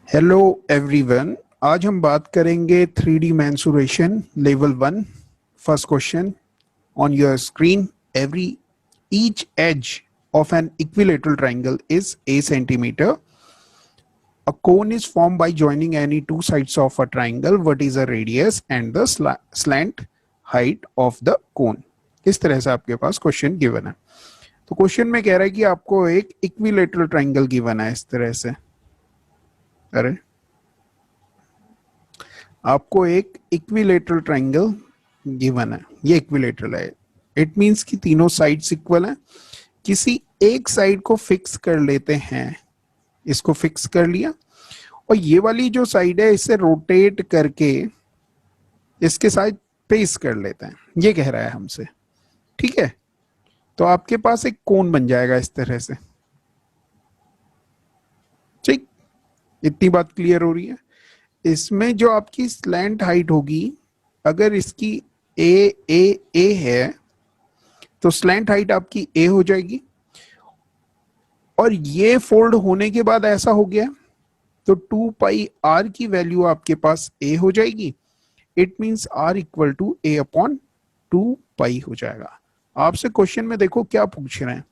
Hello everyone. आज हम बात करेंगे 3D mensuration level 1। First question on your screen. Every each edge of an equilateral triangle is a centimeter. A cone is formed by joining any two sides of a triangle. What is the radius and the slant height of the cone? इस तरह से आपके पास question given है। तो question में कह रहा है कि आपको एक इक्विलेटरल ट्राइंगल गिवन है। इस तरह से अरे आपको एक इक्विलेटरल ट्राइंगल गिवन है, ये इक्विलेटरल है। इट मींस कि तीनों साइड्स इक्वल हैं। किसी एक साइड को फिक्स कर लेते हैं, इसको फिक्स कर लिया और ये वाली जो साइड है इसे रोटेट करके इसके साथ पेस कर लेते हैं, ये कह रहा है हमसे। ठीक है, तो आपके पास एक कोन बन जाएगा इस तरह से। ठीक, इतनी बात क्लियर हो रही है। इसमें जो आपकी स्लैंट हाइट होगी, अगर इसकी ए है तो स्लैंट हाइट आपकी ए हो जाएगी। और ये फोल्ड होने के बाद ऐसा हो गया तो 2 पाई आर की वैल्यू आपके पास ए हो जाएगी। It means are equal to a upon 2 pi हो जाएगा। आपसे क्वेश्चन में देखो क्या पूछ रहे हैं,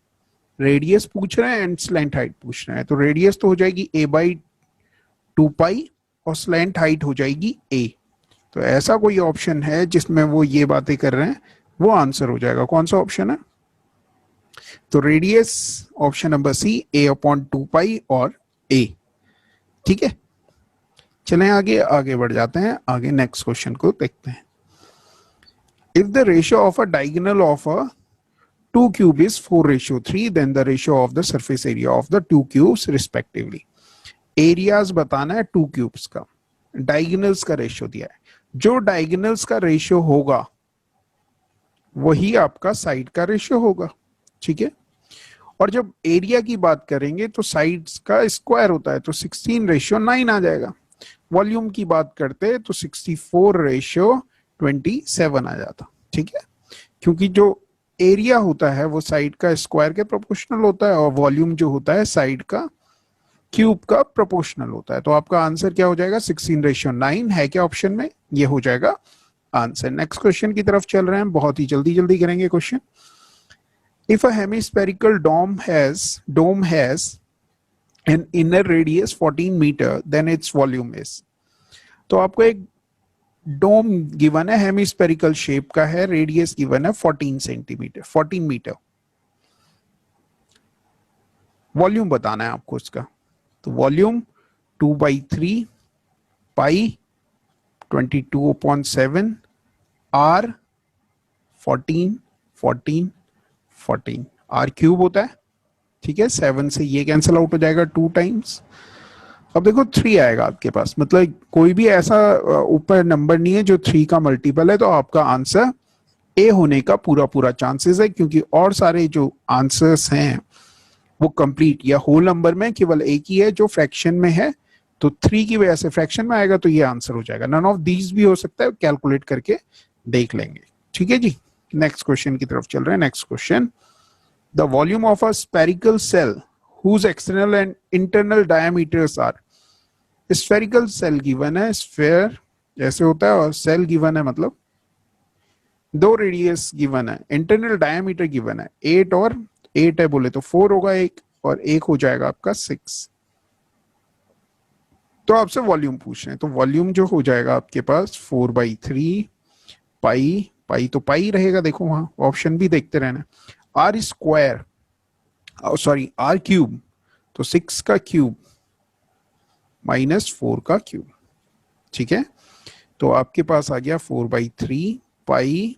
रेडियस पूछ रहे हैं एंड स्लैंट हाइट पूछ रहे हैं। तो रेडियस तो हो जाएगी ए बाई 2 पाई और स्लैंट हाइट हो जाएगी ए। तो ऐसा कोई ऑप्शन है जिसमें वो ये बातें कर रहे हैं, वो आंसर हो जाएगा। कौन सा ऑप्शन है? तो रेडियस ऑप्शन नंबर सी, ए अपॉन 2 पाई और ए। ठीक है, चलें आगे बढ़ जाते हैं। आगे नेक्स्ट क्वेश्चन को देखते हैं। If the ratio of a diagonal of a 2 cube is 4:3, then the ratio of the surface area of the 2 cubes respectively. Areas बताना है 2 क्यूब्स का, डायगोनल्स का रेशियो दिया है। जो डायगोनल्स का रेशियो होगा वही आपका साइड का रेशियो होगा। ठीक है, और जब एरिया की बात करेंगे तो साइड्स का स्क्वायर होता है, तो 16:9 आ जाएगा। वॉल्यूम की बात करते हैं तो 64:27 आ जाता। ठीक है, क्योंकि जो एरिया होता है वो साइड का स्क्वायर के प्रोपोर्शनल होता है और वॉल्यूम जो होता है साइड का क्यूब का प्रोपोर्शनल होता है। तो आपका आंसर क्या हो जाएगा? 16:9 है क्या ऑप्शन में? ये हो जाएगा आंसर। नेक्स्ट क्वेश्चन की तरफ चल रहे हैं, बहुत ही जल्दी करेंगे question. If a hemispherical dome has an inner radius 14 metre, then its volume is। तो आपको एक डोम गिवन है, हेमिस्फेरिकल शेप का है, रेडियस गिवन है 14 मीटर। वॉल्यूम बताना है आपको इसका। तो volume 2/3 pi 22/7 r 14 r cube होता है। ठीक है, 7 से ये कैंसिल आउट हो जाएगा 2 टाइम्स। अब देखो 3 आएगा आपके पास, मतलब कोई भी ऐसा ऊपर नंबर नहीं है जो 3 का मल्टीपल है। तो आपका आंसर ए होने का पूरा चांसेस है, क्योंकि और सारे जो आंसर्स हैं वो कंप्लीट या होल नंबर में केवल एक ही है जो फ्रैक्शन में है। तो 3 की वजह से फ्रैक्शन में आएगा तो ये आंसर हो जाएगा। नन ऑफ दीज भी हो सकता है, कैलकुलेट करके देख लेंगे। ठीक है जी, नेक्स्ट क्वेश्चन की तरफ चल रहे हैं। Next question, the volume of a spherical shell whose external and internal diameters are. Spherical shell given है, स्फेयर जैसे होता है, और सेल गिवन है मतलब 2 रेडियस गिवन है, इंटरनल डायमीटर गिवन है 8 और 8 है बोले तो 4 होगा एक, और एक हो जाएगा आपका 6। तो आपसे वॉल्यूम पूछ रहे हैं, तो वॉल्यूम जो हो जाएगा आपके पास 4/3 पाई तो पाई रहेगा। देखो वहां ऑप्शन भी देखते रहना। R square sorry r cube, तो 6 का क्यूब माइनस 4 का क्यूब। ठीक है, तो आपके पास आ गया 4/3 पाई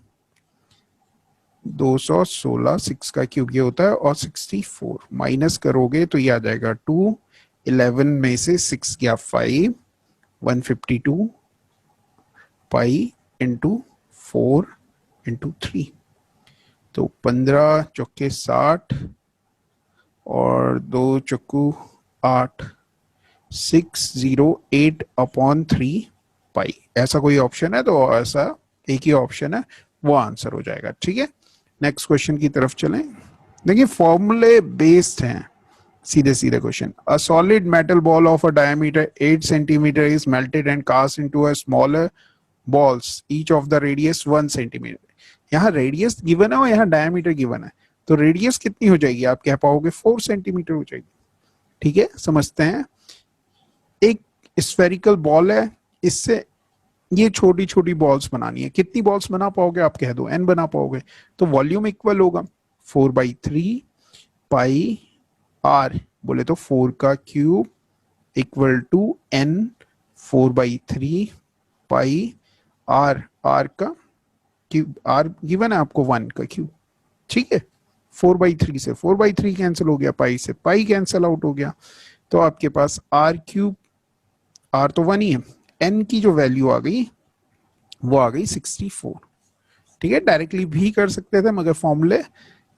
216, 6 का क्यूब ये होता है, और 64 माइनस करोगे तो ये आ जाएगा 2। 11 में से 6 गया 5, 152 पाई इंटू 4 इंटू 3, तो 15 चौके 60 और 2 चक्कू 8, 608/3 पाई। ऐसा कोई ऑप्शन है तो ऐसा एक ही ऑप्शन है, वो आंसर हो जाएगा। ठीक है, नेक्स्ट क्वेश्चन की तरफ चलें। देखिए फॉर्मूले बेस्ड हैं सीधे सीधे question, a solid metal ball of a diameter 8 centimetre is melted and cast into a smaller balls each of the radius 1 centimetre. यहाँ रेडियस गिवन है और यहाँ डायमीटर गिवन है, तो रेडियस कितनी हो जाएगी, आप कह पाओगे 4 सेंटीमीटर हो जाएगी। ठीक है, समझते हैं। एक स्फेरिकल बॉल है, इससे ये छोटी छोटी बॉल्स बनानी है, कितनी बॉल्स बना पाओगे, आप कह दो n बना पाओगे, तो वॉल्यूम इक्वल होगा 4/3 पाई r, बोले तो 4 का cube equal to n 4/3 pi r, r का क्यूब, r गिवन है आपको 1 का क्यूब। ठीक है, 4/3 से 4/3 कैंसिल हो गया, पाई से पाई कैंसिल आउट हो गया, तो आपके पास r क्यूब, r तो 1 ही है, n की जो वैल्यू आ गई वो आ गई 64। ठीक है, डायरेक्टली भी कर सकते थे मगर फॉर्मूले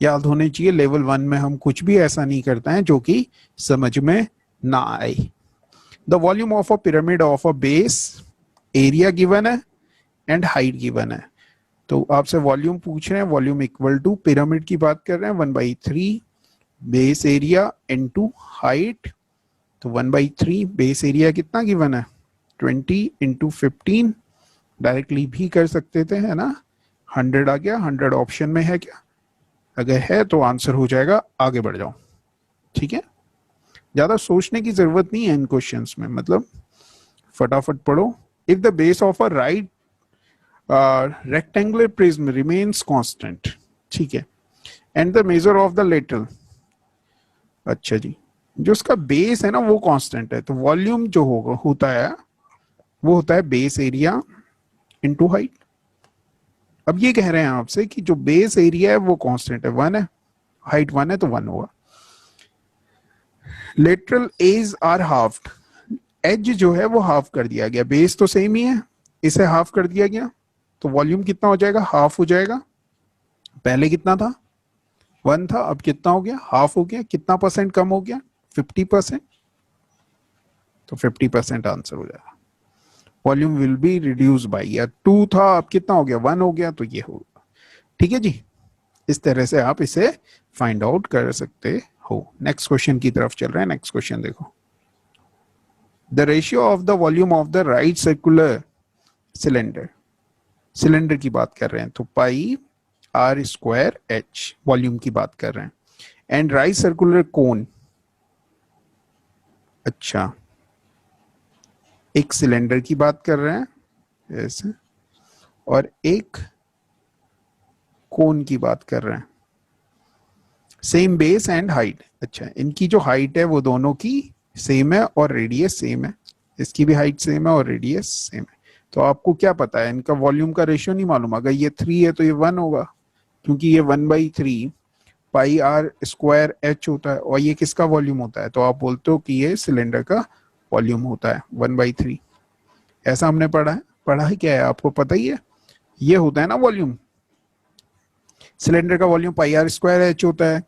याद होने चाहिए। लेवल 1 में हम कुछ भी ऐसा नहीं करते हैं जो कि समझ में ना आए। The volume of a pyramid of a base, area given है एंड हाइट गिवन है, तो आपसे वॉल्यूम पूछ रहे हैं, वॉल्यूम इक्वल टू पिरामिड की बात कर रहे हैं 1/3 बेस एरिया इनटू हाइट, तो 1/3 बेस एरिया कितना गिवन है 20 इंटू 15, डायरेक्टली भी कर सकते थे, है ना। 100 आ गया, 100 ऑप्शन में है क्या, अगर है तो आंसर हो जाएगा, आगे बढ़ जाओ। ठीक है, ज्यादा सोचने की जरूरत नहीं है इन क्वेश्चंस में, मतलब फटाफट पढ़ो। If the base of a right rectangular prism remains constant, ठीक है, and the measure of the lateral, अच्छा जी, जो उसका बेस है ना वो कांस्टेंट है, तो वॉल्यूम जो होगा होता है वो होता है बेस एरिया इनटू हाइट। अब ये कह रहे हैं आपसे कि जो बेस एरिया है वो कांस्टेंट है, 1 है, हाइट 1 है तो 1 होगा। Lateral edge are halved, edge जो है वो हाफ कर दिया गया, बेस तो सेम ही है, इसे हाफ कर दिया गया, तो वॉल्यूम कितना हो जाएगा, हाफ हो जाएगा। पहले कितना था 1 था, अब कितना हो गया, हाफ हो गया, कितना परसेंट कम हो गया 50%, तो 50% आंसर हो जाएगा। Volume will be reduce by, या 2 था अब कितना हो गया 1 हो गया, तो ये होगा। ठीक है जी, इस तरह से आप इसे फाइंड आउट कर सकते हो। नेक्स्ट क्वेश्चन की तरफ चल रहे हैं। नेक्स्ट क्वेश्चन देखो, the ratio of the volume of the right circular cylinder, cylinder की बात कर रहे हैं तो पाई r स्क्वायर h, वॉल्यूम की बात कर रहे हैं, एंड राइट सर्कुलर कोन, अच्छा एक सिलेंडर की बात कर रहे हैं ऐसे, और एक कोन की बात कर रहे हैं, सेम बेस एंड हाइट, अच्छा इनकी जो हाइट है वो दोनों की सेम है और रेडियस सेम है, इसकी भी हाइट सेम है और रेडियस सेम है, तो आपको क्या पता है, इनका वॉल्यूम का रेशियो नहीं मालूम, अगर ये 3 है तो ये 1 होगा, क्योंकि ये 1/3 पाई r स्क्वायर h होता है, और ये किसका वॉल्यूम होता है, तो आप बोलते हो कि ये सिलेंडर का वॉल्यूम होता है 1/3। ऐसा हमने पढ़ा है क्या है, आपको पता ही है, ये होता है ना वॉल्यूम, सिलेंडर का वॉल्यूम पाई r स्क्वायर h होता है,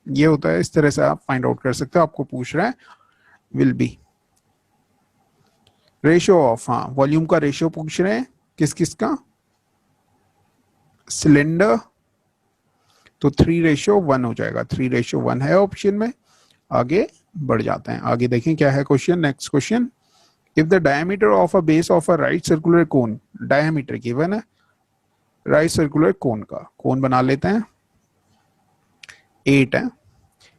ये होता है। इस तरह से आप फाइंड आउट कर सकते हो। आपको पूछ रहा है विल बी रेशियो ऑफ, हाँ वॉल्यूम का रेशियो पूछ रहे हैं, किस किस का, सिलेंडर, तो 3:1 हो जाएगा, 3:1 है ऑप्शन में। आगे बढ़ जाते हैं, आगे देखें क्या है question. Next question, if the diameter of a base of a right circular cone, diameter given है राइट सर्कुलर कोन का, कोन बना लेते हैं 8 है,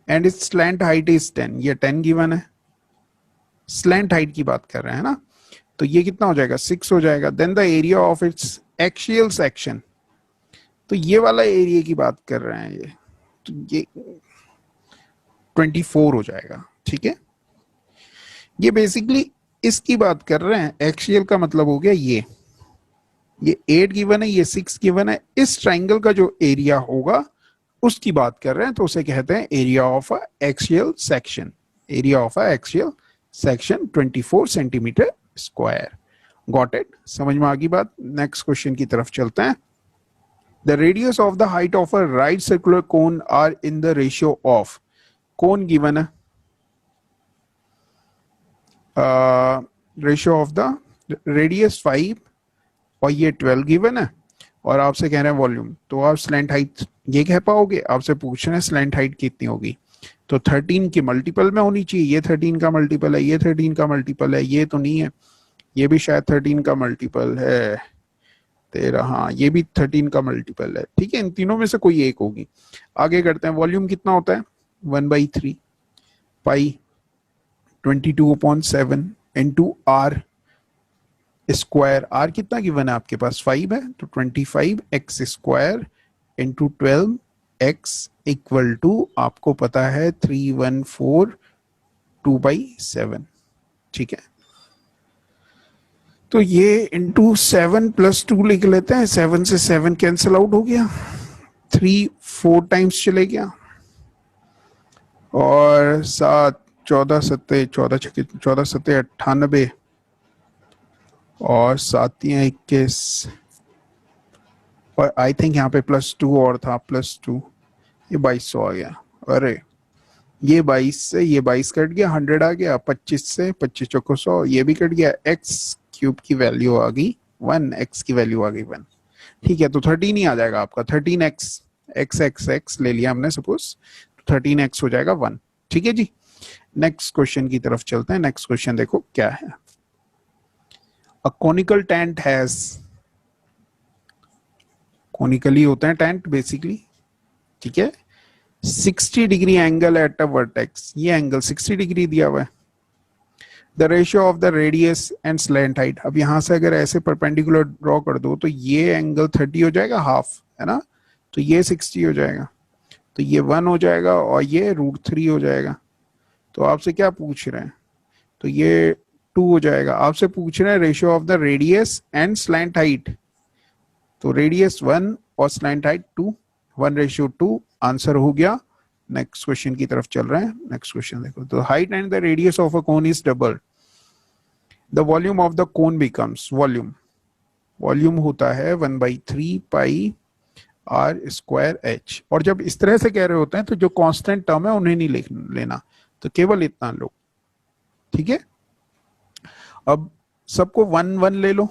and it's slant height is 10, ये 10 गिवन है, स्लैंट हाइट की बात कर रहे हैं ना, तो ये कितना हो जाएगा 6 हो जाएगा। Then the area of its axial section, तो ये वाला एरिया की बात कर रहे हैं, ये तो ये 24 हो जाएगा। ठीक है, ये बेसिकली इसकी बात कर रहे हैं, एक्सियल का मतलब हो गया ये 8 गिवन है, ये 6 गिवन है, इस ट्राइंगल का जो एरिया होगा उसकी बात कर रहे हैं, तो उसे कहते हैं area of a axial section, area of a axial section 24 centimetre square. Got it, समझ में आ गई बात। नेक्स्ट क्वेश्चन की तरफ चलते हैं। The radius of the height of a right circular cone are in the ratio of, cone given है, ratio of the radius 5 और ये 12 गिवन है, और आपसे कह रहे हैं वॉल्यूम, तो आप स्लैंट हाइट ये कह पाओगे, आपसे पूछ रहे हैं स्लैंट हाइट कितनी होगी, तो 13 की मल्टीपल में होनी चाहिए, ये 13 का मल्टीपल है, ये 13 का मल्टीपल है, ये तो नहीं है, ये भी शायद 13 का मल्टीपल है तेरा, हाँ ये भी 13 का मल्टीपल है, ठीक है, इन तीनों में से कोई एक होगी। आगे करते हैं, वॉल्यूम कितना होता है 1/3 पाई 22/7 इंटू आर स्क्वायर। आर कितना गिवन है आपके पास 5 है, तो 25x square into 12x equal to आपको पता है 3142/7, ठीक है। तो ये इंटू 7 + 2 लिख लेते हैं, 7 से 7 कैंसिल आउट हो गया, 3 4 टाइम्स चले गया, और 7 14 सत्ते 14 सत्ते 98, और 7 या 21, और आई थिंक यहाँ पे +2 और था, +2, ये 2200 आ गया। अरे ये 22 से ये 22 कट गया, 100 आ गया, 25 से 25 चौको 100, ये भी कट गया, x क्यूब की वैल्यू आ गई 1, x की वैल्यू आ गई 1, ठीक है। तो 13 ही आ जाएगा आपका, 13x, x ले लिया हमने सपोज, 13x हो जाएगा 1, ठीक है जी। नेक्स्ट क्वेश्चन की तरफ चलते हैं। नेक्स्ट क्वेश्चन देखो क्या है। अ कॉनिकल टेंट हैज, कॉनिकली होते हैं टेंट बेसिकली, ठीक है, 60 degree angle at a vertex, ये एंगल 60 डिग्री दिया हुआ है। The ratio of the radius and slant height, अब यहां से अगर ऐसे परपेंडिकुलर ड्रॉ कर दो तो ये एंगल 30 हो जाएगा, हाफ है ना, तो ये 60 हो जाएगा, तो ये 1 हो जाएगा, और ये √3 हो जाएगा। तो आपसे क्या पूछ रहे हैं, तो ये 2 हो जाएगा। आपसे पूछ रहे हैं ratio of the radius and slant height, तो रेडियस 1 और स्लैंट हाइट 2, 1:2, आंसर हो गया। नेक्स्ट क्वेश्चन की तरफ चल रहे हैं। नेक्स्ट क्वेश्चन देखो, the height and the radius of a cone is double, the volume of the cone becomes, volume, volume होता है 1/3 पाई आर स्क्वायर एच। और जब इस तरह से कह रहे होते हैं तो जो कांस्टेंट टर्म है उन्हें नहीं लिख लेना, तो केवल इतना लो, ठीक है। अब सबको 1 1 ले लो,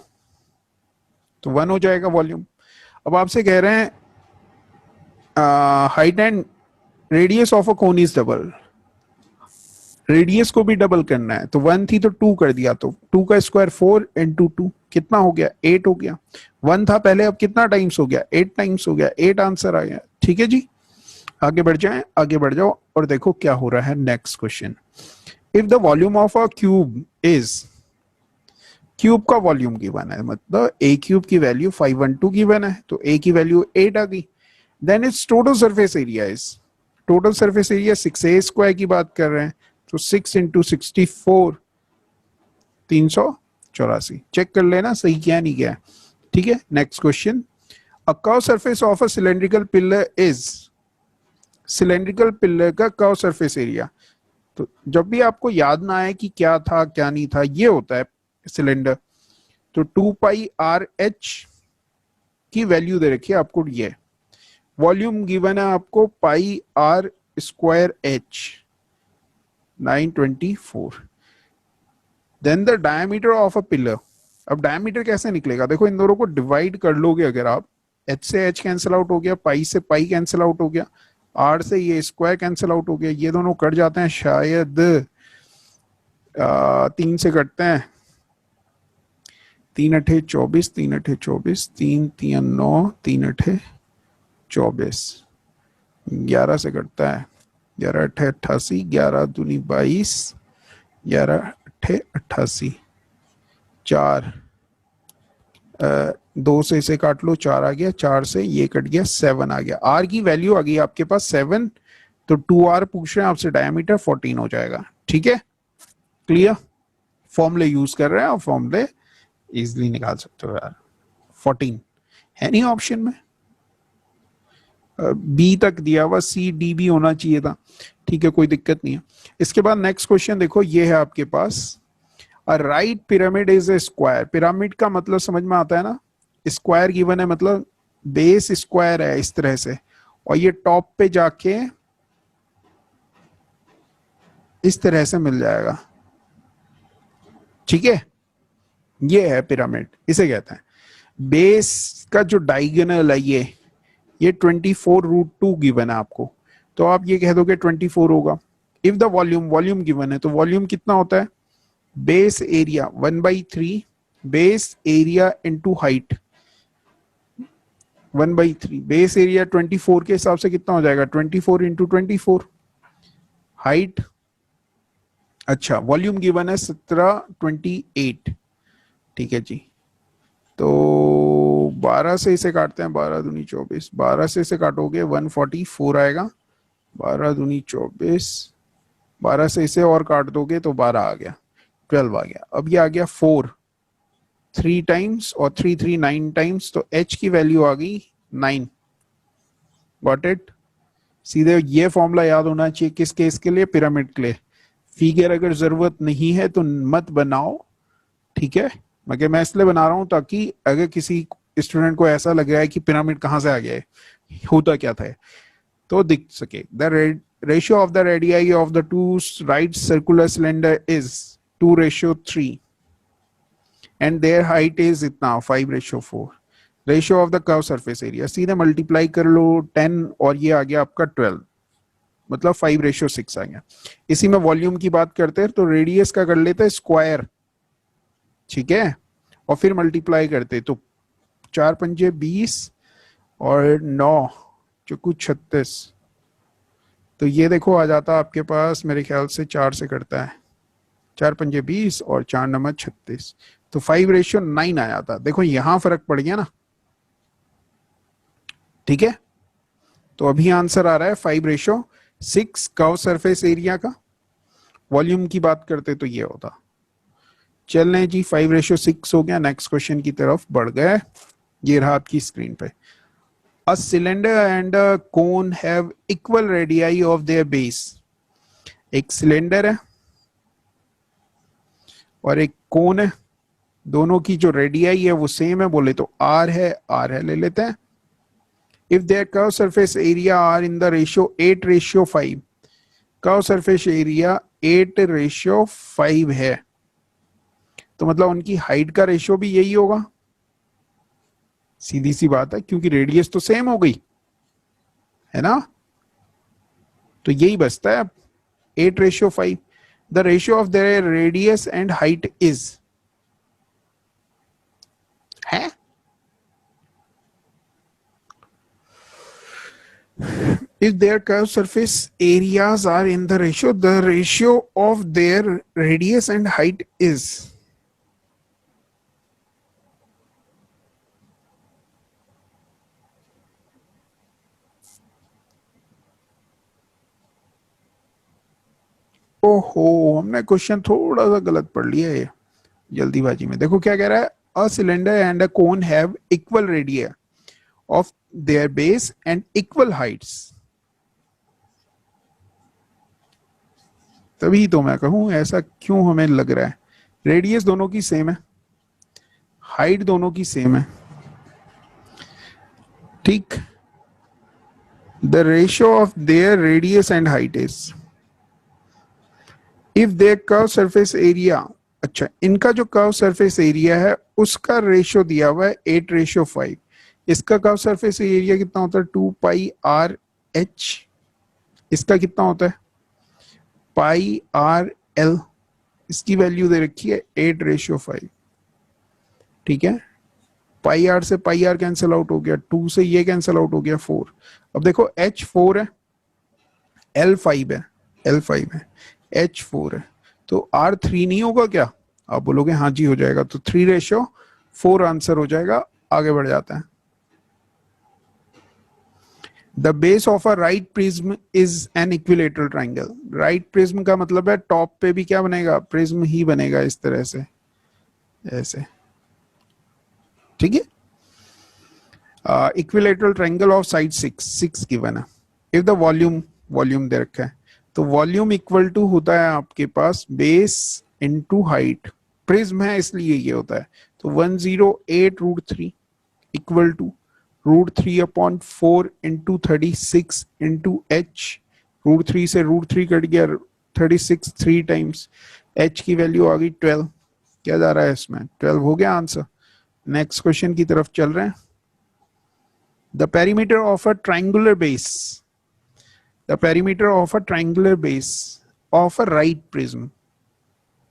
तो 1 हो जाएगा वॉल्यूम। अब आपसे कह रहे हैं height and radius of a cone is double, radius को भी डबल करना है, तो 1 थी तो 2 कर दिया, तो 2 का स्क्वायर 4 × 2 कितना हो गया 8 हो गया। 1 था पहले, अब कितना टाइम्स हो गया 8 टाइम्स हो गया, 8 आंसर आ गया, ठीक है जी। आगे बढ़ जाएं, आगे बढ़ जाओ और देखो क्या हो रहा है। Next question, if the volume of a cube is, cube का वॉल्यूम गिवन है, मतलब a क्यूब की वैल्यू 512 गिवन है, तो a की वैल्यू 8 आ गई, then its total surface area is, total surface area 6a² की बात कर रहे हैं, तो 6 × 64 384, चेक कर लेना सही क्या नहीं क्या, ठीक है। Next question, a curve surface of a cylindrical pillar is, cylindrical pillar का कर्व सरफेस एरिया, तो जब भी आपको याद ना आए कि क्या था क्या नहीं था, ये होता है सिलेंडर, तो 2πRh की वैल्यू दे रखी है आपको, ये वॉल्यूम गिवन है आपको πr² h 924, then the diameter of a pillar. अब डायमीटर कैसे निकलेगा, देखो इन दोनों को डिवाइड कर लोगे अगर आप, h से h कैंसिल आउट हो गया, पाई से पाई कैंसिल आउट हो गया, r से ये स्क्वायर कैंसिल आउट हो गया, ये दोनों कट जाते हैं, शायद 3 से कटते हैं, 3 × 8 = 24, 3 × 8 = 24, 3 × 3 = 9, 3 × 8 = 24, 11 से कटता है, 11 × 8 = 88, 11 × 2 = 22, 11 × 8 = 88, 4 2 से इसे काट लो, 4 आ गया, 4 से ये कट गया, 7 आ गया। आर की वैल्यू आ गई आपके पास 7, तो 2r पूछ रहे हैं आपसे, डायमीटर 14 हो जाएगा, ठीक है, क्लियर। फॉर्मूले यूज कर रहे हैं और फॉर्मूले इजिली निकाल सकते हो यार। 14 है नहीं ऑप्शन में, बी तक दिया हुआ, सी डी भी होना चाहिए था, ठीक है, कोई दिक्कत नहीं है। इसके बाद नेक्स्ट क्वेश्चन देखो, ये है आपके पास, a right pyramid is a square. Pyramid का मतलब समझ में आता है ना, स्क्वायर गिवन है, मतलब बेस स्क्वायर है इस तरह से, और ये टॉप पे जाके इस तरह से मिल जाएगा, ठीक है, ये है पिरामिड, इसे कहते हैं। बेस का जो डायगोनल है ये 24 √2 गिवन है आपको, तो आप ये कह दोगे 24 होगा। If the volume, volume given है तो वॉल्यूम कितना होता है, base area 1/3 base area into height 1/3 base area 24 के हिसाब से कितना हो जाएगा 24 इंटू 24 हाइट। अच्छा वॉल्यूम गिवन है 1728, ठीक है जी। तो 12 से इसे काटते हैं, 12 दूनी 24, 12 से इसे काटोगे 144 आएगा, 12 दूनी 24, 12 से इसे और काट दोगे तो 12 आ गया, 12 आ गया। अब ये आ गया 4 3 टाइम्स और 3 3 9 टाइम्स, तो h की वैल्यू आ गई 9। Got it. सीधे ये फॉर्मूला याद होना चाहिए किस केस के लिए, पिरामिड के लिए। फिगर अगर जरूरत नहीं है तो मत बनाओ, ठीक है। मगर मैं इसलिए बना रहा हूं ताकि अगर किसी स्टूडेंट को ऐसा लग रहा है कि पिरामिड कहां से आ गया है, होता क्या था, तो दिख सके। The ratio of the radii of the two right circular cylinder is 2:3 and their height is इतना 5:4। Ratio of the curve surface area, सीधे मल्टीप्लाई कर लो 10 और ये आ गया आपका 12, मतलब 5:6 आ गया। इसी में वॉल्यूम की बात करते हैं तो रेडियस का कर लेते हैं स्क्वायर, ठीक है, और फिर मल्टीप्लाई करते तो 4 पंजे 20 और 9 चौकू 36, तो ये देखो आ जाता आपके पास मेरे ख्याल से 4 से करता है, 4 पंजे 20 और 4 नंबर 36, तो 5:9 आ जाता। देखो यहां फर्क पड़ गया ना, ठीक है। तो अभी आंसर आ रहा है 5:6 कर्व सरफेस एरिया का। वॉल्यूम की बात करते तो ये होता। चल रहे जी 5:6 हो गया। नेक्स्ट क्वेश्चन की तरफ बढ़ गए। ये रहा आपकी स्क्रीन पे। A cylinder and a cone have equal radii of their base. एक सिलेंडर है और एक कोन है, दोनों की जो रेडियाई है वो सेम है, बोले तो आर है ले लेते हैं। If their curve surface area are in the ratio 8:5, curve surface area 8:5 है, तो मतलब उनकी हाइट का रेशियो भी यही होगा। सीधी सी बात है, क्योंकि रेडियस तो सेम हो गई है ना, तो यही बचता है 8:5। The ratio of their radius and height is है if their curved surface areas are in the ratio of their radius and height is। ओहो, हमने क्वेश्चन थोड़ा सा गलत पढ़ लिया है जल्दीबाजी में। देखो क्या कह रहा है, a cylinder and a cone have equal radio of their base and equal Heights. तभी तो मैं कहूं ऐसा क्यों हमें लग रहा है, रेडियस दोनों की सेम है, हाइट दोनों की सेम है, ठीक। The ratio of their radius and height is if their curve surface area. अच्छा, इनका जो कर्व सरफेस एरिया है उसका रेशियो दिया हुआ है 8:5। इसका कर्व सरफेस एरिया कितना होता है 2πr/h, इसका कितना होता है πr/l, इसकी वैल्यू दे रखी है 8:5, ठीक है। πr से πr कैंसिल आउट हो गया, 2 से ये कैंसिल आउट हो गया 4। अब देखो h 4 है, l 5 है, l 5 है, h 4 है, तो r 3 नहीं होगा क्या? आप बोलोगे हाँ जी हो जाएगा, तो 3:4 आंसर हो जाएगा। आगे बढ़ जाते हैं। The base of a right prism is an equilateral triangle. Right prism का मतलब है टॉप पे भी क्या बनेगा, प्रिज्म ही बनेगा, इस तरह से ऐसे, ठीक है। Equilateral triangle of side 6 given है। इफ द वॉल्यूम दे रखा है, तो वॉल्यूम इक्वल टू होता है आपके पास बेस इनटू हाइट। प्रिज्म है इसलिए ये होता है, तो 108√3 equal to √3/4 into 36 into h। √3 से √3 कट गया, 36 3 टाइम्स, h की वैल्यू आ गई 12। क्या जा रहा है इसमें, 12 हो गया आंसर। नेक्स्ट क्वेश्चन की तरफ चल रहे हैं। The perimeter of a triangular base the perimeter of a triangular base of a right prism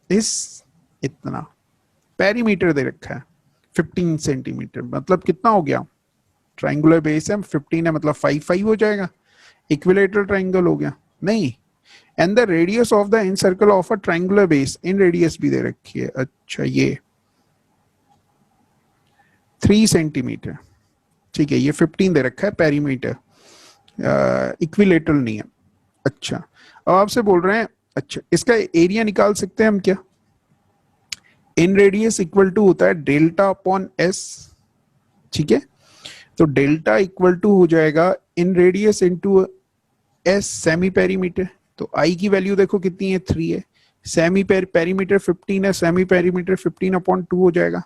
इस इतना पेरीमीटर दे रखा है 15 सेंटीमीटर, मतलब कितना हो गया, ट्रायंगुलर बेस है 15 है, मतलब 5 5 हो जाएगा, इक्विलेटरल ट्रायंगल हो गया नहीं। And the radius of the in circle of a triangular base, in radius भी दे रखी है, अच्छा ये 3 सेंटीमीटर, ठीक है, ये 15 दे रखा है पेरीमीटर, इक्विलेटरल नहीं है। अच्छा अब आपसे बोल रहे हैं, अच्छा इसका एरिया निकाल सकते हैं हम क्या, इन रेडियस इक्वल टू होता है डेल्टा अपॉन एस, ठीक है, तो डेल्टा इक्वल टू हो जाएगा इन radius into S semi perimeter, तो आई की वैल्यू देखो कितनी है 3 है, सेमी पेरीमीटर 15 है, सेमी पेरीमीटर 15 अपॉन 2 हो जाएगा।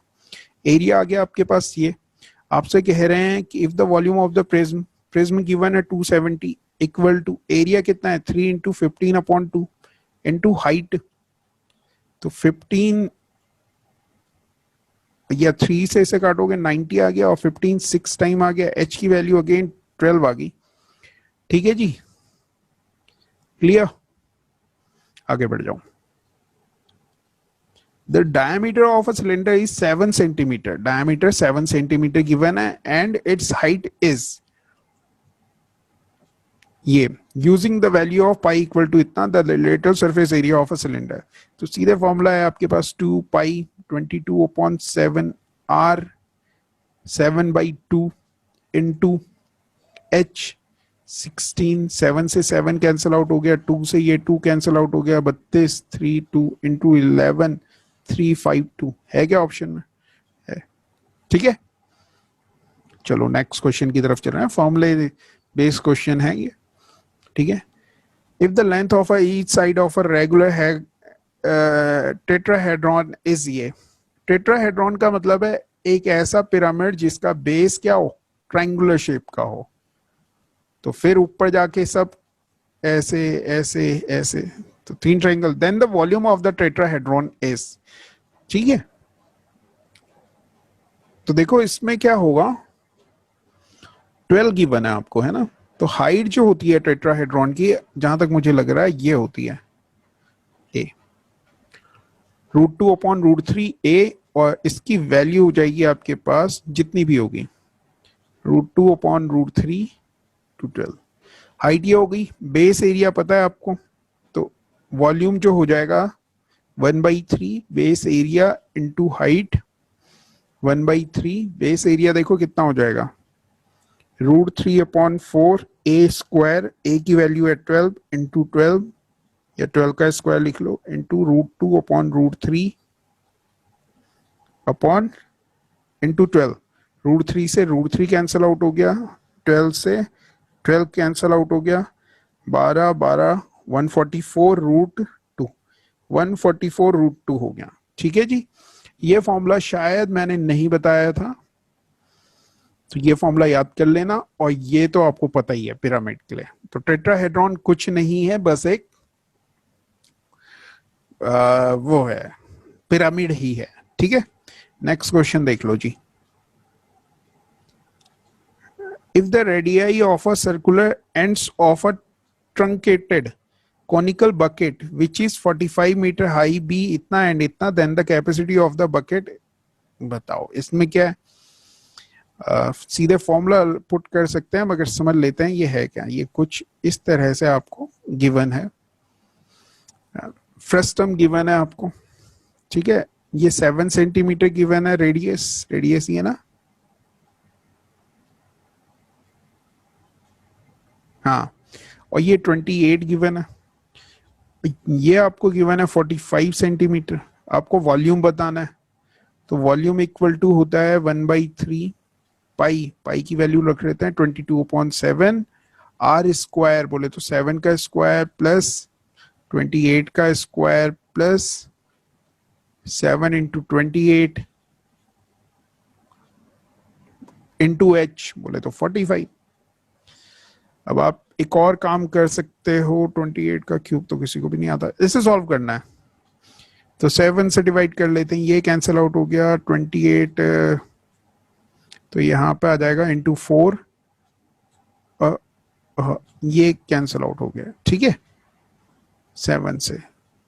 एरिया आ गया आपके पास ये, आपसे कह रहे हैं कि if the volume of the prism, prism given है 270 इक्वल टू एरिया कितना है 3 इंटू 15 अपॉन 2 इंटू हाइट, तो 15 या 3 से इसे काटोगे 90 आ गया और 15 6 टाइम आ गया, एच की वैल्यू अगेन 12 आ गई, ठीक है जी, क्लियर, आगे बढ़ जाओ। The diameter of a cylinder is 7 centimeter. Diameter 7 centimeter given है and its height is ये using the value of pi equal to इतना the lateral surface area of a cylinder. तो सीधे फॉर्मूला है आपके पास 2 pi 22 upon 7 r 7 by 2 into h 16, 7 से 7 cancel out हो गया, 2 से ये 2 कैंसिल आउट हो गया, 32 3 2 into 11 352 है क्या ऑप्शन में है, ठीक है। चलो नेक्स्ट क्वेश्चन की तरफ चल रहे हैं, फॉर्मूले बेस्ड क्वेश्चन है ये, ठीक है। If the length of each side of a regular tetrahedron is, ये टेट्राहेड्रॉन का मतलब है एक ऐसा पिरामिड जिसका बेस क्या हो, ट्रायंगुलर शेप का हो, तो फिर ऊपर जाके सब ऐसे ऐसे ऐसे, तो 3 triangle, then the volume of the tetrahedron is, ठीक है। तो देखो इसमें क्या होगा, 12 गिवन है आपको, है ना, तो हाइट जो होती है टेट्राहेड्रॉन की, जहां तक मुझे लग रहा है ये होती है ए √2 अपॉन √3 ए, और इसकी वैल्यू हो जाएगी आपके पास जितनी भी होगी √2 अपॉन √3 टू 12, हाइट ये हो गई, बेस एरिया पता है आपको, तो वॉल्यूम जो हो जाएगा 1/3 base area into height 1/3, base area देखो कितना हो जाएगा √3 अपॉन 4 ए स्क्वायर, ए की वैल्यू है 12 इंटू 12 या 12 का स्क्वायर लिख लो इंटू √2 अपॉन √3 अपॉन इंटू 12, √3 से √3 कैंसिल आउट हो गया, 12 से 12 कैंसिल आउट हो गया, 12 12 144 √2, 144 √2 हो गया, ठीक है जी। ये फॉर्मूला शायद मैंने नहीं बताया था, तो ये फॉर्मूला याद कर लेना, और ये तो आपको पता ही है पिरामिड के लिए, तो टेट्राहेड्रॉन कुछ नहीं है, बस एक वो है पिरामिड ही है, ठीक है। नेक्स्ट क्वेश्चन देख लो जी। If the radii of a circular ends of a truncated conical bucket which is 45 meter high be इतना एंड इतना, then the capacity of the bucket, बताओ इसमें क्या है, सीधे फॉर्मूला पुट कर सकते हैं मगर समझ लेते हैं ये है क्या, ये कुछ इस तरह से आपको गिवन है, फ्रस्टम गिवन है आपको, ठीक है, ये 7 सेंटीमीटर गिवन है, रेडियस, रेडियस ये ना, हाँ, और ये 28 गिवन है, ये आपको गिवन है 45 सेंटीमीटर, आपको वॉल्यूम बताना है, तो वॉल्यूम इक्वल टू होता है 1/3 पाई, पाई की वैल्यू रख लेते हैं 22/7, आर स्क्वायर बोले तो 7 का स्क्वायर प्लस 28 का square plus 7 into 28 into H बोले तो 45। अब आप एक और काम कर सकते हो, 28 का क्यूब तो किसी को भी नहीं आता, इसे सॉल्व करना है, तो 7 से डिवाइड कर लेते हैं, ये कैंसिल आउट हो गया, 28 तो यहाँ पे आ जाएगा इंटू 4 ये कैंसिल आउट हो गया, ठीक है। 7 से,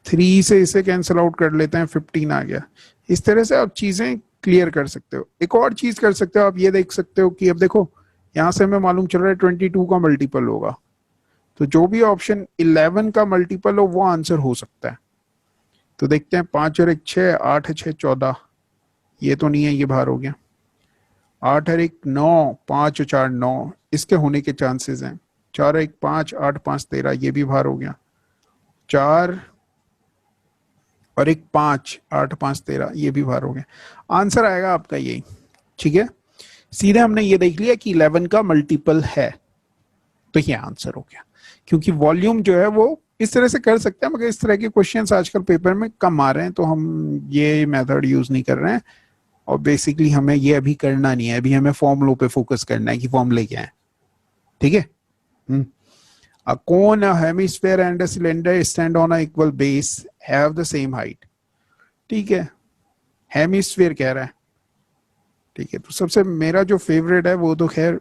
3 से इसे कैंसिल आउट कर लेते हैं, 15 आ गया। इस तरह से आप चीजें क्लियर कर सकते हो। एक और चीज कर सकते हो, आप ये देख सकते हो कि अब देखो यहां से हमें मालूम चल रहा है 22 का मल्टीपल होगा, तो जो भी ऑप्शन 11 का मल्टीपल हो वो आंसर हो सकता है। तो देखते हैं, 5 और 1 6, 8 है 6 14, ये तो नहीं है, ये बाहर हो गया। 8 और 1 9, 5 और 4 9, इसके होने के चांसेस हैं। 4 और 1 5, 8 5 13, ये भी बाहर हो गया। 4 और 1 5, 8 5 13, ये भी बाहर हो गया। आंसर आएगा आपका यही, ठीक है। सीधे हमने ये देख लिया कि 11 का मल्टीपल है, तो ये आंसर हो गया। क्योंकि वॉल्यूम जो है वो इस तरह से कर सकते हैं, मगर इस तरह के क्वेश्चंस आजकल पेपर में कम आ रहे हैं, तो हम ये मेथड यूज नहीं कर रहे हैं। और बेसिकली हमें ये अभी करना नहीं है, अभी हमें फॉर्मूलों पे फोकस करना है कि फॉर्मूले क्या है, ठीक है। A cone, a hemisphere and a cylinder stand on a equal base, have the same height. ठीक है, हेमिस्फीयर कह रहा है, ठीक है। तो सबसे मेरा जो फेवरेट है वो तो खैर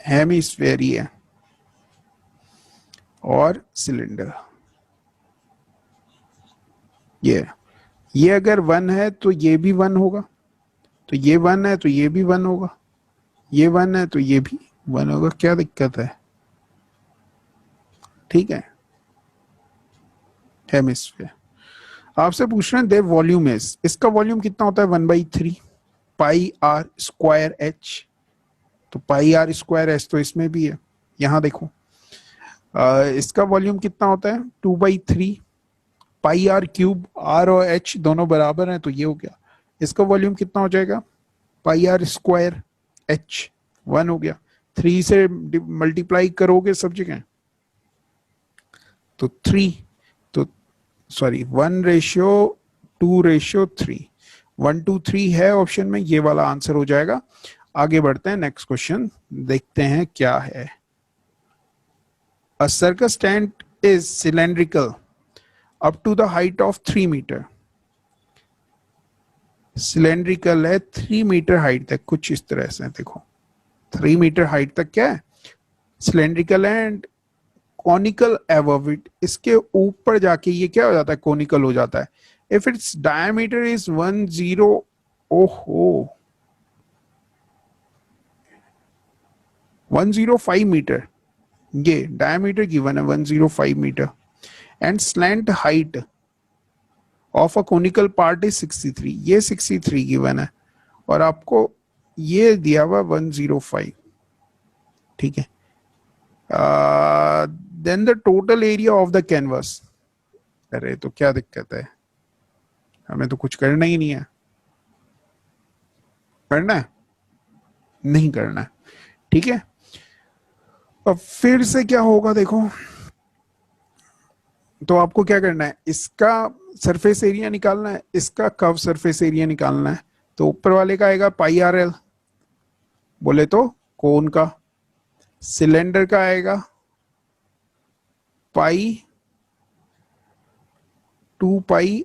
हेमिस्फीयर ही है, और सिलेंडर। ये अगर 1 है तो ये भी 1 होगा, तो ये 1 है तो ये भी 1 होगा, ये 1 है तो ये भी 1 होगा। क्या दिक्कत है, ठीक है। हेमिस्फीयर आपसे पूछ रहे हैं देव वॉल्यूम इज, इसका वॉल्यूम कितना होता है 1/3 पाई आर स्क्वायर एच। तो पाई आर स्क्वायर एच तो इसमें भी है, यहां देखो। इसका वॉल्यूम कितना होता है 2/3 पाई आर क्यूब, आर और एच दोनों बराबर हैं, तो ये हो गया। इसका वॉल्यूम कितना हो जाएगा पाई आर स्क्वायर एच, 1 हो गया। 3 से मल्टीप्लाई करोगे सब जगह तो 3, तो सॉरी 1:2:3, 1:3 है ऑप्शन में, ये वाला आंसर हो जाएगा। आगे बढ़ते हैं, नेक्स्ट क्वेश्चन देखते हैं क्या है। A circus tent is cylindrical up to the height of 3 metre. Cylindrical है 3 मीटर हाइट तक, कुछ इस तरह से देखो, 3 मीटर हाइट तक क्या है, cylindrical and conical above it, इसके ऊपर जाके ये क्या हो जाता है, कॉनिकल हो जाता है। इफ इट्स डायमीटर इज 10, ओहो 105 मीटर, ये डायमीटर गिवन है 105 metre, and slant height of a conical part is 63, ये 63 गिवन है, और आपको ये दिया हुआ 105, ठीक है। Then the total area of the canvas, अरे तो क्या दिक्कत है, हमें तो कुछ करना ही नहीं है। करना है, नहीं करना है, ठीक है। अब फिर से क्या होगा देखो, तो आपको क्या करना है, इसका सरफेस एरिया निकालना है, इसका कर्व सरफेस एरिया निकालना है। तो ऊपर वाले का आएगा पाई आर एल, बोले तो कोन का। सिलेंडर का आएगा पाई 2 पाई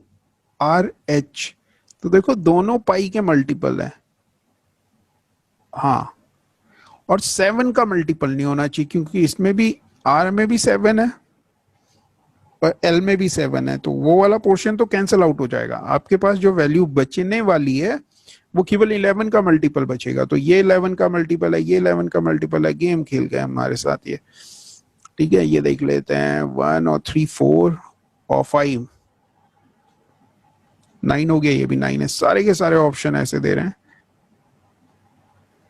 आर एच। तो देखो दोनों पाई के मल्टीपल है, हाँ, और 7 का मल्टीपल नहीं होना चाहिए, क्योंकि इसमें भी आर में भी 7 है और एल में भी 7 है, तो वो वाला पोर्शन तो कैंसिल आउट हो जाएगा। आपके पास जो वैल्यू बचने वाली है वो केवल 11 का मल्टीपल बचेगा। तो ये 11 का मल्टीपल है, ये 11 का मल्टीपल है, गेम खेल गए हमारे साथ ये, ठीक है। ये देख लेते हैं 1 और 3 4 और 5 9 हो गया, ये भी 9 है। सारे के सारे ऑप्शन ऐसे दे रहे हैं,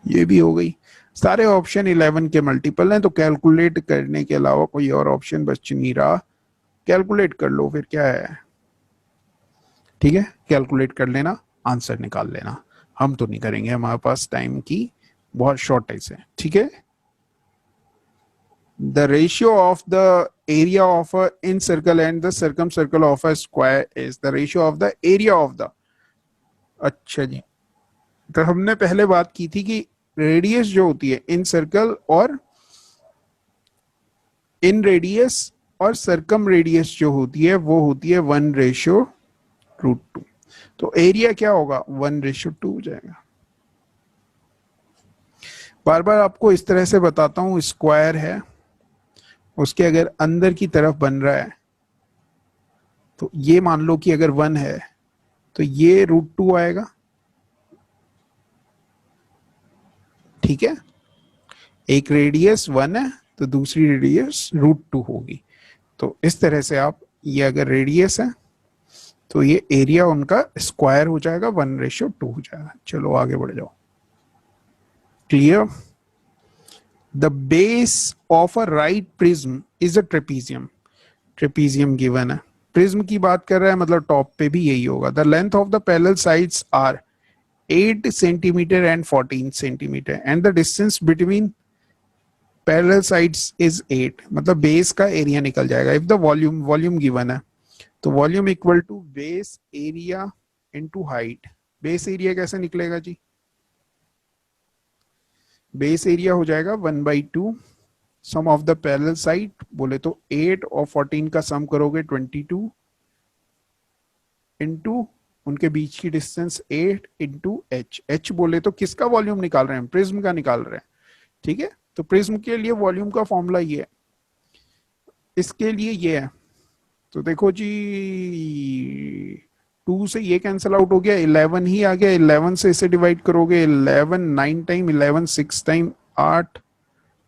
ये भी हो गई। सारे ऑप्शन 11 के मल्टीपल हैं, तो कैलकुलेट करने के अलावा कोई और ऑप्शन बच नहीं रहा। कैलकुलेट कर लो फिर, क्या है, ठीक है। कैलकुलेट कर लेना, आंसर निकाल लेना। हम तो नहीं करेंगे, हमारे पास टाइम की बहुत शॉर्टेज है, ठीक है। The ratio of the area of a in circle and the circumcircle of a square is the ratio of the area of the, अच्छा जी, तो हमने पहले बात की थी कि रेडियस जो होती है इन सर्कल और इन रेडियस और सर्कम रेडियस जो होती है वो होती है 1:√2। तो एरिया क्या होगा 1:2 हो जाएगा। बार बार आपको इस तरह से बताता हूं, स्क्वायर है, उसके अगर अंदर की तरफ बन रहा है तो ये मान लो कि अगर 1 है तो ये √2 आएगा, ठीक है। एक रेडियस 1 है तो दूसरी रेडियस √2 होगी। तो इस तरह से आप, ये अगर रेडियस है तो ये एरिया उनका स्क्वायर हो जाएगा, 1:2 हो जाएगा। चलो आगे बढ़ जाओ। Clear? The base of a right prism is a trapezium. Trapezium given है, प्रिज्म की बात कर रहा है, मतलब टॉप पे भी यही होगा। The length of the parallel sides are 8 centimetre and 14 centimetre and the distance between parallel sides is 8, मतलब बेस का एरिया निकल जाएगा। इफ द वॉल्यूम गिवन है तो volume equal to base area into height. Base area कैसे निकलेगा जी? Base area हो जाएगा 1/2 sum of the parallel side, बोले तो 8 और 14 का सम करोगे 22 इनटू उनके बीच की डिस्टेंस 8 इनटू एच। एच बोले तो किसका वॉल्यूम निकाल रहे हैं? प्रिज्म का निकाल रहे हैं, ठीक है। तो प्रिज्म के लिए वॉल्यूम का फॉर्मूला ये है, इसके लिए ये है। तो देखो जी, 2 से ये कैंसिल आउट हो गया, 11 ही आ गया। 11 से इसे डिवाइड करोगे, 11 9 टाइम, 11 6 टाइम, 8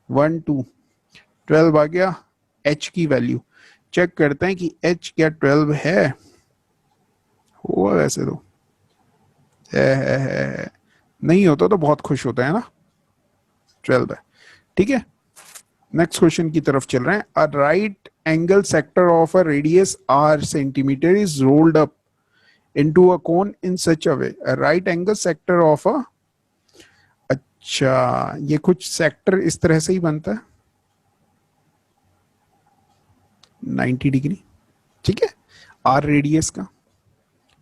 1 2 12 आ गया। एच की वैल्यू चेक करते हैं कि एच क्या 12 है। हुआ वैसे तो है। नहीं होता तो बहुत खुश होता है ना। 12 है, ठीक है। नेक्स्ट क्वेश्चन की तरफ चल रहे हैं। A right angle sector of a radius r centimetre is rolled up into a cone in such a way, a right angle sector of a, अच्छा ये कुछ सेक्टर इस तरह से ही बनता है 90 डिग्री, ठीक है, r रेडियस का,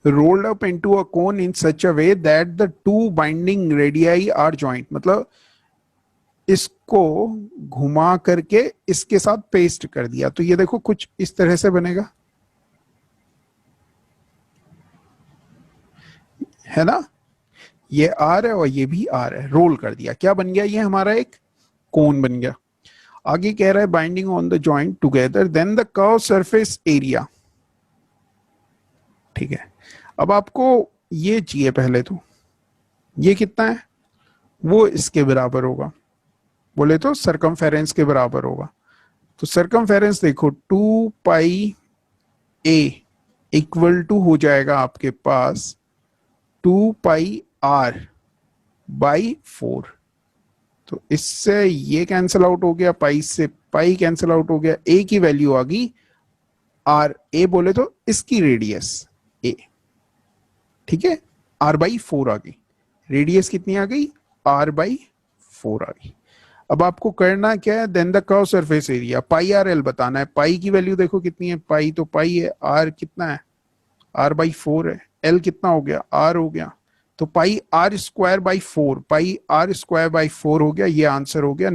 rolled up into a cone in such a way that the two binding radii are joint, मतलब इसको घुमा करके इसके साथ पेस्ट कर दिया। तो ये देखो कुछ इस तरह से बनेगा, है ना। ये आर है और ये भी आर है, रोल कर दिया, क्या बन गया? ये हमारा एक कोन बन गया। आगे कह रहा है binding on the joint together then the curve surface area, ठीक है। अब आपको ये चाहिए पहले तो, ये कितना है? वो इसके बराबर होगा, बोले तो सरकमफेरेंस के बराबर होगा। तो सरकमफेरेंस देखो 2 पाई ए इक्वल टू हो जाएगा आपके पास 2 पाई r/4। तो इससे ये कैंसिल आउट हो गया, पाई से पाई कैंसिल आउट हो गया, ए की वैल्यू आ गई आर, ए बोले तो इसकी रेडियस ए, ठीक है, r/4 आ गई। रेडियस कितनी आ गई? r/4 आ गई। अब आपको करना क्या है? Then the curve surface area pi r l बताना है। पाई की वैल्यू देखो कितनी है, पाई तो पाई है, आर कितना है? r/4 है, एल कितना हो गया? आर हो गया। तो पाई r² by 4, pi r² by 4 हो गया। ये आंसर हो गया।